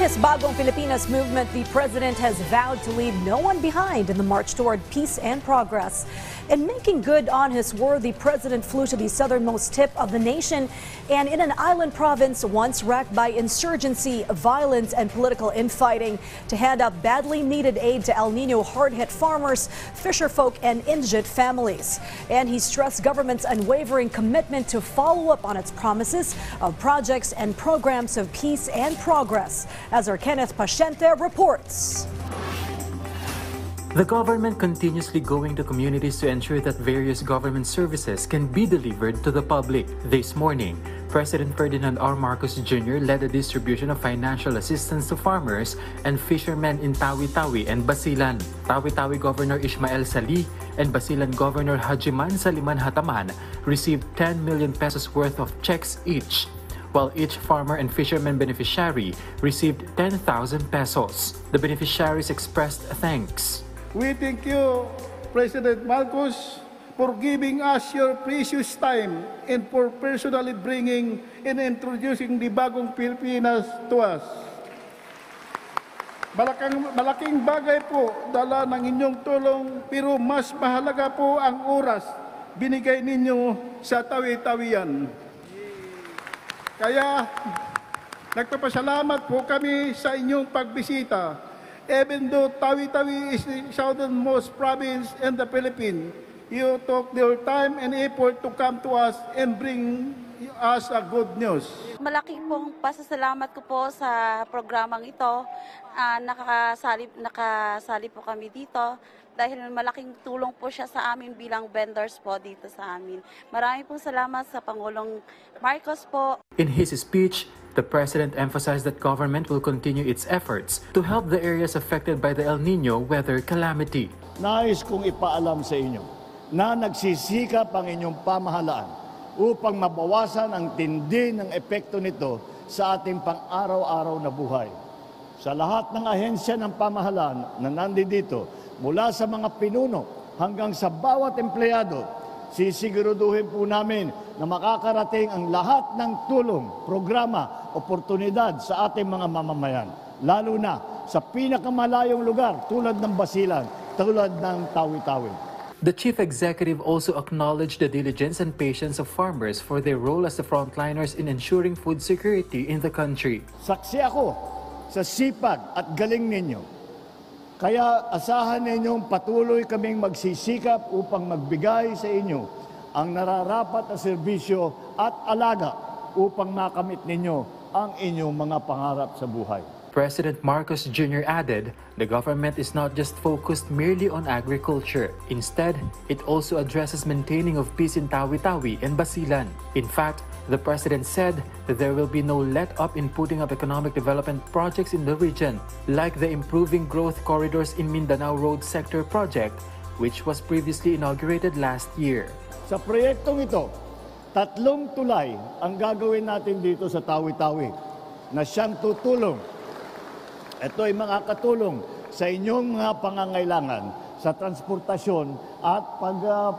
his Bagong Pilipinas movement, the president has vowed to leave no one behind in the march toward peace and progress. In making good on his word, the president flew to the southernmost tip of the nation and in an island province once racked by insurgency, violence, and political infighting to hand out badly needed aid to El Nino hard-hit farmers, fisherfolk, and indigent families. And he stressed government's unwavering commitment to follow up on its promises of projects and programs of peace and progress. As our Kenneth Paciente reports. The government continuously going to communities to ensure that various government services can be delivered to the public. This morning, President Ferdinand R. Marcos Jr. led a distribution of financial assistance to farmers and fishermen in Tawi-Tawi and Basilan. Tawi-Tawi Governor Ishmael Sali and Basilan Governor Hajiman Saliman Hataman received 10 million pesos worth of checks each, while each farmer and fisherman beneficiary received 10,000 pesos. The beneficiaries expressed thanks. We thank you, President Marcos, for giving us your precious time and for personally bringing and introducing the Bagong Pilipinas to us. Malaking bagay po dala ng inyong tulong, pero mas mahalaga po ang oras binigay ninyo sa tawi-tawian. Kaya nagpapasalamat po kami sa inyong pagbisita. Even though Tawi-Tawi is the southernmost province in the Philippines, you took your time and effort to come to us and bring us a good news. Malaking pong pasasalamat ko po sa programang ito. Nakasali po kami dito dahil malaking tulong po siya sa amin bilang vendors po dito sa amin. Maraming pong salamat sa Pangulong Marcos po. In his speech, the president emphasized that government will continue its efforts to help the areas affected by the El Nino weather calamity. Nais kong ipaalam sa inyo na nagsisikap ang inyong pamahalaan upang mabawasan ang tindi ng epekto nito sa ating pang-araw-araw na buhay. Sa lahat ng ahensya ng pamahalaan na nandito, mula sa mga pinuno hanggang sa bawat empleyado, sisiguraduhin po namin na makakarating ang lahat ng tulong, programa, oportunidad sa ating mga mamamayan, lalo na sa pinakamalayong lugar tulad ng Basilan, tulad ng Tawi-Tawi. The chief executive also acknowledged the diligence and patience of farmers for their role as the frontliners in ensuring food security in the country. Saksi ako sa sipag at galing ninyo. Kaya asahan ninyong patuloy kaming magsisikap upang magbigay sa inyo ang nararapat na serbisyo at alaga upang makamit ninyo ang inyong mga pangarap sa buhay. President Marcos Jr. added, the government is not just focused merely on agriculture. Instead, it also addresses maintaining of peace in Tawi-Tawi and Basilan. In fact, the president said that there will be no let-up in putting up economic development projects in the region, like the Improving Growth Corridors in Mindanao Road Sector project, which was previously inaugurated last year. Sa proyektong ito, 3 tulay ang gagawin natin dito sa Tawi-Tawi na siyang tutulong. Ito ay makakatulong sa inyong mga pangangailangan sa transportasyon at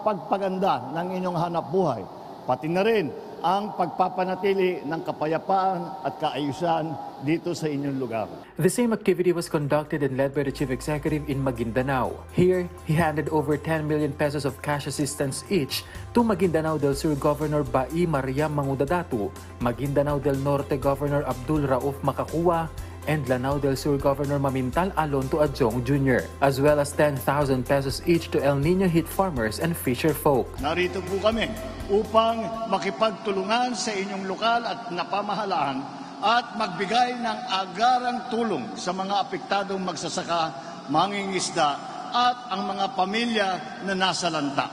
pagpaganda ng inyong hanap buhay. Pati na rin ang pagpapanatili ng kapayapaan at kaayusan dito sa inyong lugar. The same activity was conducted and led by the chief executive in Maguindanao. Here, he handed over 10 million pesos of cash assistance each to Maguindanao del Sur Governor Bai Mariam Mangudadatu, Maguindanao del Norte Governor Abdul Rauf Makakua, and Lanao del Sur Governor Mamintal Alonto Adjong Jr., as well as 10,000 pesos each to El Nino hit farmers and fisherfolk. Narito po kami upang makipagtulungan sa inyong lokal at napamahalaan at magbigay ng agarang tulong sa mga apektadong magsasaka, mangingisda at ang mga pamilya na nasa lanta.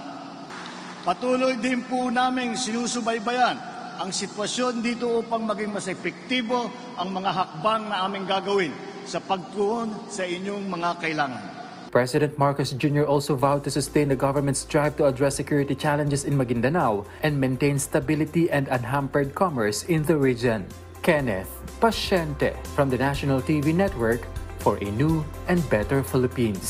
Patuloy din po naming sinusubaybayan ang sitwasyon dito upang maging mas epektibo ang mga hakbang na aming gagawin sa pagtuon sa inyong mga kailangan. President Marcos Jr. also vowed to sustain the government's drive to address security challenges in Maguindanao and maintain stability and unhampered commerce in the region. Kenneth Paciente from the National TV Network for a new and better Philippines.